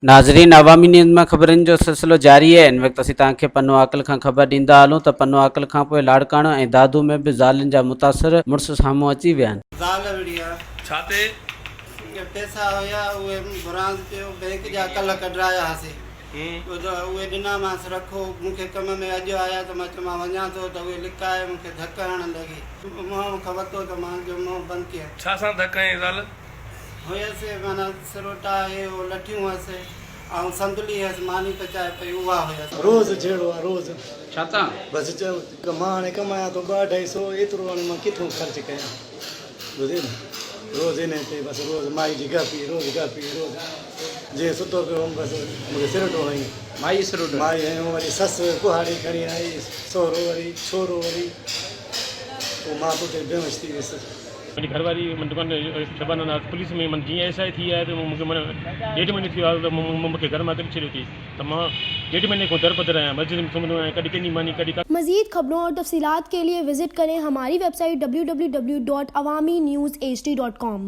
नाज़रीन, अवामी न्यूज़ में ख़बरनि जो सिलसिलो जारी है। इन वक़्तु असीं तव्हांखे पन्नो आकल खां ख़बर ॾींदा हलूं त पन्नो आकल खां पोइ लाड़काणो ऐं दादू में बि ज़ालुनि जा मुतासिर मुड़ुस साम्हूं अची विया आहिनि। ज़ाल विढ़िया छा ते पैसा हुया उहे बुरांस पियो बैंक जा कल्ह कढाया हुआसीं। उहे ॾिनामांसि रखो, मूंखे कम में अॼु आया त मां चयो मां वञा थो त उहे लिकाए मूंखे धक हणणु लॻी। मुंहुं खां वरितो त मुंहिंजो मुंहुं बंदि कयो। छा सां धक हयईं ज़ाल? हुयसि माना सिरोटा हे हो लठियूं हुअसि ऐं संदली हुअसि मानी पचाए पई उहा हुयसि। रोज़ जहिड़ो आहे रोज़। छा था बसि चयो मां हाणे कमायां थो 200-250 एतिरो हाणे मां किथां ख़र्चु कयां। ॿुधे न, रोज़ इन ते बसि रोज़ माई जी गापी रोज़ जीअं सुठो पियो बसि मूंखे सिरोटो हई माई सिरोटो माई ऐं वरी ससु कुहाड़ी खणी आई, सहुरो वरी छोरो वरी, पोइ मां त उते बेहोश थी वियुसि। मेरी घरवारी दुकान शबाना पुलिस में मन जीअं SI थी आहे त मूंखे माना 1.5 महीने थी वियो आहे त मूंखे घर मां कढी छॾियो थी त मां 1.5 महीने खां दर बदर आहियां, मस्जिद में सुम्हंदो आहियां, कॾहिं कंहिंजी मानी कॾहिं। मज़ीद खबरों और तफसीलात के लिए विजिट करें हमारी वेबसाइट www.awamiNewsHD.com।